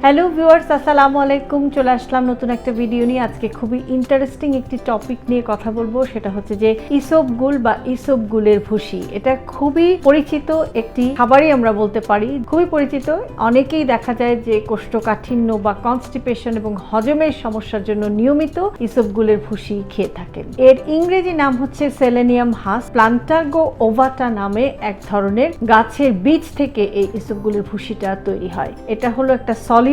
Hello viewers, আসসালামু আলাইকুম। চলে আসলাম নতুন একটা ভিডিও নিয়ে। আজকে খুবই ইন্টারেস্টিং একটি টপিক নিয়ে কথা বলবো, সেটা হচ্ছে যে ইসবগুল বা ইসবগুলের ভুসি। এটা খুবই পরিচিত একটি খাবারই আমরা বলতে পারি, খুবই পরিচিত। অনেকেই দেখা যায় যে কোষ্ঠকাঠিন্য বা কনস্টিপেশন এবং হজমের সমস্যার জন্য নিয়মিত ইসবগুলের ভুসি খেয়ে থাকেন। এর ইংরেজি নাম হচ্ছে সেলেনিয়াম হাস। প্লান্টাগো ওভাটা নামে এক ধরনের গাছের বীজ থেকে এই ইসবগুলের ভুসিটা তৈরি হয়। এটা হলো একটা সলিউবল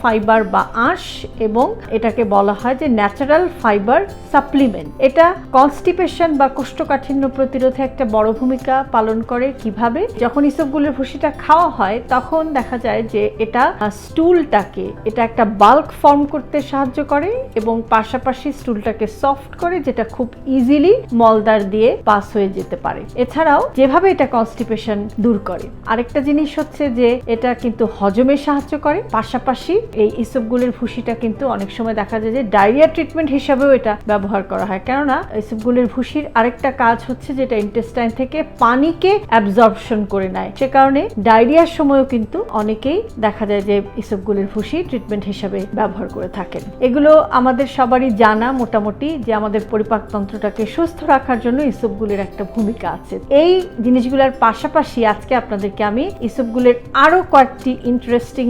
ফাইবার বা আঁশ, এবং এটাকে বলা হয় যে ন্যাচারাল ফাইবার সাপ্লিমেন্ট। এটা কনস্টিপেশন বা কোষ্ঠকাঠিন্য প্রতিরোধে একটা বড় ভূমিকা পালন করে। কিভাবে? যখন ইসবগুলের ভুসিটা খাওয়া হয় তখন দেখা যায় যে এটা স্টুলটাকে, এটা একটা বাল্ক ফর্ম করতে সাহায্য করে এবং পাশাপাশি স্টুলটাকে সফট করে, যেটা খুব ইজিলি মলদার দিয়ে পাস হয়ে যেতে পারে। এছাড়াও যেভাবে এটা কনস্টিপেশন দূর করে, আরেকটা জিনিস হচ্ছে যে এটা কিন্তু হজমে সাহায্য করে। পাশাপাশি এই ইসবগুলের ভুসিটা কিন্তু অনেক সময় দেখা যায় যে ডায়রিয়া ট্রিটমেন্ট হিসাবেও এটা ব্যবহার করা হয়। কেননা ইসবগুলের ভুসির আরেকটা কাজ হচ্ছে যেটা ইন্টেস্টাইন থেকে পানিকে অ্যাবজর্পশন করে নেয়। সে কারণে ডায়রিয়ার সময়ও কিন্তু অনেকেই দেখা যায় যে ইসবগুলের ভুসি ট্রিটমেন্ট হিসাবে ব্যবহার করে থাকেন। এগুলো আমাদের সবারই জানা মোটামুটি, যে আমাদের পরিপাকতন্ত্রটাকে সুস্থ রাখার জন্য ইসবগুলের একটা ভূমিকা আছে। এই জিনিসগুলোর পাশাপাশি আজকে আপনাদেরকে আমি ইসবগুলের আরো কয়েকটি ইন্টারেস্টিং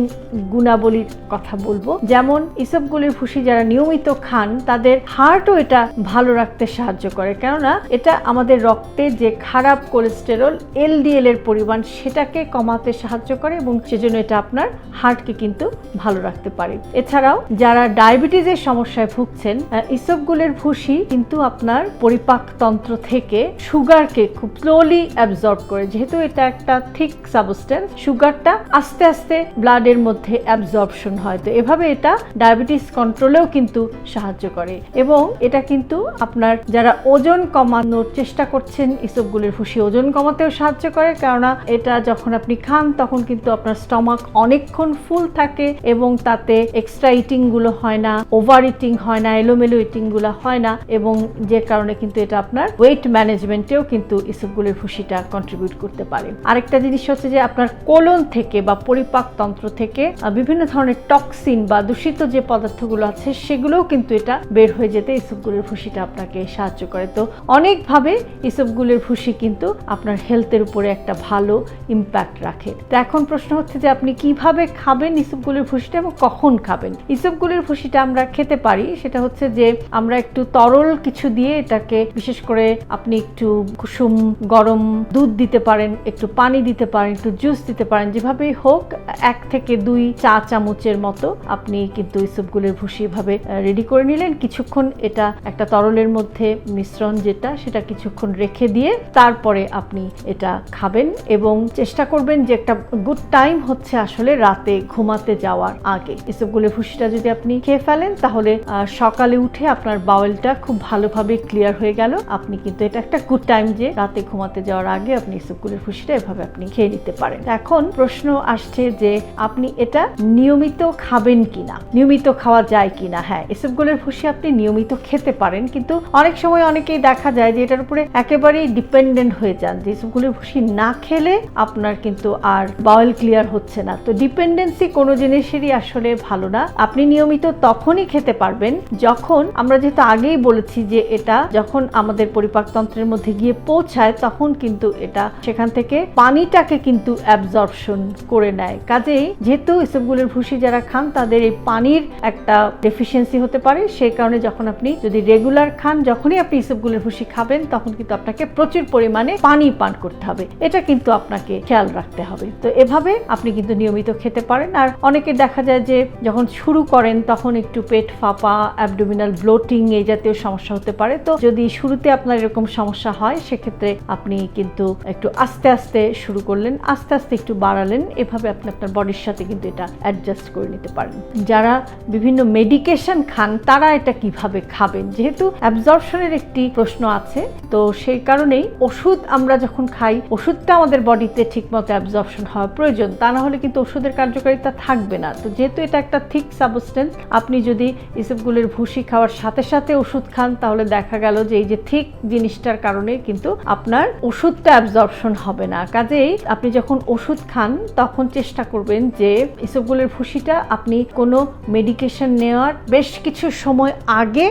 গুণাবলীর কথা বলবো। যেমন ইসবগুলের ভুসি যারা নিয়মিত খান তাদের হার্টও এটা ভালো রাখতে সাহায্য করে, কেননা এটা আমাদের রক্তে যে খারাপ কোলেস্টেরল এলডিএল এর পরিমাণ সেটাকে কমাতে সাহায্য করে, এবং সেজন্য এটা আপনার হার্টকে কিন্তু ভালো রাখতে পারে। এছাড়াও যারা ডায়াবেটিসের সমস্যায় ভুগছেন, ইসবগুলের ভুসি কিন্তু আপনার পরিপাকতন্ত্র থেকে সুগারকে খুব স্লোলি অ্যাবজর্ব করে। যেহেতু এটা একটা থিক সাবস্টেন্স, সুগারটা আস্তে আস্তে ব্লাডের মধ্যে অ্যাবজর্পশন হয়। তো এভাবে এটা ডায়াবেটিস কন্ট্রোলেও কিন্তু সাহায্য করে। এবং এটা কিন্তু আপনার যারা ওজন কমানোর চেষ্টা করছেন, ইসবগুলের ভুসি ওজন কমাতেও সাহায্য করে, কেননা এটা যখন আপনি খান তখন কিন্তু আপনার স্টমাক অনেকক্ষণ ফুল থাকে এবং তাতে এক্সট্রা ইটিং গুলো হয় না, ওভার ইটিং হয় না, এলোমেলো ইটিং গুলো হয় না, এবং যে কারণে কিন্তু এটা আপনার ওয়েট ম্যানেজমেন্টেও কিন্তু ইসবগুলের ভুসিটা কন্ট্রিবিউট করতে পারে। আরেকটা জিনিস হচ্ছে যে আপনার কোলন থেকে বা পরিপাকতন্ত্র থেকে বিভিন্ন ধরনের টক্সিন বা দূষিত যে পদার্থগুলো আছে সেগুলোও কিন্তু এটা বের হয়ে যেতে ইসবগুলের ভুসিটা আপনাকে সাহায্য করে। তো অনেকভাবে ইসবগুলের ভুসি কিন্তু আপনার হেলথের উপরে একটা ভালো ইম্প্যাক্ট রাখে। তো এখন প্রশ্ন হচ্ছে যে আপনি কিভাবে খাবেন ইসবগুলের ভুসিটা এবং কখন খাবেন। ইসবগুলের ভুসিটা আমরা খেতে পারি, সেটা হচ্ছে যে আমরা একটু তরল কিছু দিয়ে এটাকে, বিশেষ করে আপনি একটু কুসুম গরম দুধ দিতে পারেন, একটু পানি দিতে পারেন, একটু জুস দিতে পারেন, যেভাবেই হোক 1 থেকে 2 চা চামচের মতো আপনি কিন্তু ইসবগুলের ভুসি ভাবে রেডি করে নিলেন। কিছুক্ষণ এটা একটা তরলের মধ্যে মিশ্রণ যেটা, সেটা কিছুক্ষণ রেখে দিয়ে তারপরে আপনি এটা খাবেন। এবং চেষ্টা করবেন যে একটা গুড টাইম হচ্ছে আসলে রাতে ঘুমাতে যাওয়ার আগে। ইসবগুলের ভুসিটা যদি আপনি খেয়ে ফেলেন তাহলে সকালে উঠে আপনার বাউলটা খুব ভালোভাবে ক্লিয়ার হয়ে গেল। আপনি কিন্তু এটা একটা গুড টাইম যে রাতে ঘুমাতে যাওয়ার আগে আপনি ইসবগুলের ভুসিটা এভাবে আপনি খেয়ে নিতে পারেন। এখন প্রশ্ন আসছে যে আপনি এটা নিয়মিত খাবেন কিনা, নিয়মিত খাওয়া যায় কিনা। হ্যাঁ, ইসবগুলের ভুসি আপনি নিয়মিত খেতে পারেন, কিন্তু অনেক সময় অনেকেই দেখা যায় যে এটার উপরে একেবারেই ডিপেন্ডেন্ট হয়ে যান, যে ইসবগুলের ভুসি না খেলে আপনার কিন্তু আর বাউল ক্লিয়ার হচ্ছে না। তো ডিপেন্ডেন্সি কোনো জিনিসেরই আসলে ভালো না। আপনি নিয়মিত তখনই খেতে পারবেন যখন, আমরা যেহেতু আগেই বলেছি যে এটা যখন আমাদের পরিপাকতন্ত্রের মধ্যে গিয়ে পৌঁছায় তখন কিন্তু এটা সেখান থেকে পানিটাকে কিন্তু অ্যাবজর্পশন করে নেয়। কাজেই যেহেতু ইসবগুলের ভুসি যারা খান তাদের এই পানির একটা ডেফিসিয়েন্সি হতে পারে, সেই কারণে যখন আপনি যদি রেগুলার খান, যখনই আপনি ইসবগুলের ভুসি খাবেন তখন কিন্তু আপনাকে প্রচুর পরিমাণে পানি পান করতে হবে। এটা কিন্তু আপনাকে খেয়াল রাখতে হবে। তো এভাবে আপনি কিন্তু নিয়মিত খেতে পারেন। আর অনেকে দেখা যায় যে যখন শুরু করেন তখন একটু পেট ফাঁপা, অ্যাবডোমিনাল ব্লোটিং এই জাতীয় সমস্যা হতে পারে। তো যদি শুরুতে আপনার এরকম সমস্যা হয় সেক্ষেত্রে আপনি কিন্তু একটু আস্তে আস্তে শুরু করলেন, আস্তে আস্তে একটু বাড়ালেন, এভাবে আপনি আপনার বডির সাথে কিন্তু এটা অ্যাডজাস্ট করে নিতে পারেন। যারা বিভিন্ন মেডিকেশন খান তারা এটা কিভাবে খাবেন, যেহেতু অ্যাবজর্পশনের একটি প্রশ্ন আছে, তো সেই কারণেই ওষুধ আমরা যখন খাই ওষুধটা আমাদের বডিতে ঠিকমতো অ্যাবজর্পশন হওয়া প্রয়োজন, তা না হলে কিন্তু ওষুধের কার্যকারিতা থাকবে না। তো যেহেতু এটা একটা থিক সাবস্টেন্স, আপনি যদি ইসবগুলের ভুসি খাওয়ার সাথে সাথে ওষুধ খান তাহলে দেখা গেল যে এই যে থিক জিনিসটার কারণে কিন্তু আপনার ওষুধটা অ্যাবজর্পশন হবে না। কাজেই আপনি যখন ওষুধ খান তখন চেষ্টা করবেন যে ইসবগুলের ইসবগুলের ভুসিটা আপনি কোনো মেডিকেশন নেওয়ার বেশ কিছু সময় আগে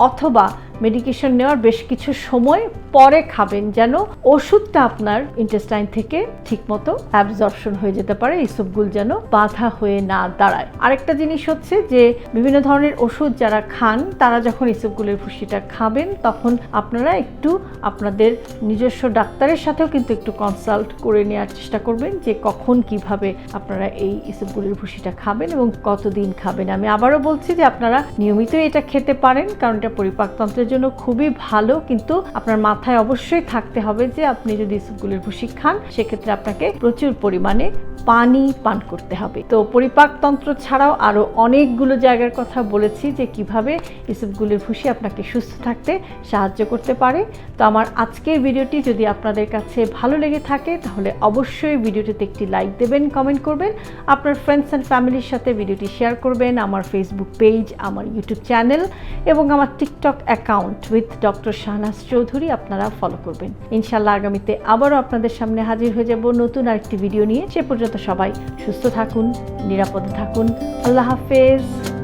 অথবা মেডিকেশন নেওয়ার বেশ কিছু সময় পরে খাবেন, যেন ওষুধটা আপনার ইন্টেস্টাইন থেকে ঠিকমতো অ্যাবজর্পশন হয়ে যেতে পারে, ইসবগুল যেন বাধা হয়ে না দাঁড়ায়। আরেকটা জিনিস হচ্ছে যে বিভিন্ন ধরনের ওষুধ যারা খান তারা যখন ইসবগুলের ভুসিটা খাবেন তখন আপনারা একটু আপনাদের নিজস্ব ডাক্তারের সাথেও কিন্তু একটু কনসাল্ট করে নেওয়ার চেষ্টা করবেন যে কখন কিভাবে আপনারা এই ইসবগুলের ভুসিটা খাবেন এবং কতদিন খাবেন। আমি আবারও বলছি যে আপনারা নিয়মিত এটা খেতে পারেন, কারণ এটা পরিপাকতন্ত্রের জন্য খুবই ভালো, কিন্তু আপনার মাথায় অবশ্যই থাকতে হবে যে আপনি যদি ইসবগুলের ভুসি খান সেক্ষেত্রে আপনাকে প্রচুর পরিমাণে পানি পান করতে হবে। তো পরিপাকতন্ত্র ছাড়াও আরও অনেকগুলো জায়গার কথা বলেছি যে কিভাবে ইসবগুলের ভুসি আপনাকে সুস্থ থাকতে সাহায্য করতে পারে। তো আমার আজকের ভিডিওটি যদি আপনাদের কাছে ভালো লেগে থাকে তাহলে অবশ্যই ভিডিওটিতে একটি লাইক দেবেন, কমেন্ট করবেন, আপনার ফ্রেন্ডস অ্যান্ড ফ্যামিলির সাথে ভিডিওটি শেয়ার করবেন। আমার ফেসবুক পেজ, আমার ইউটিউব চ্যানেল এবং আমার TikTok account with doctor Shahnaz Chowdhury আপনারা ফলো করবেন। ইনশাল্লাহ আগামীতে আবারও আপনাদের সামনে হাজির হয়ে যাব নতুন আরেকটি ভিডিও নিয়ে। সে পর্যন্ত সবাই সুস্থ থাকুন, নিরাপদে থাকুন। আল্লাহ হাফেজ।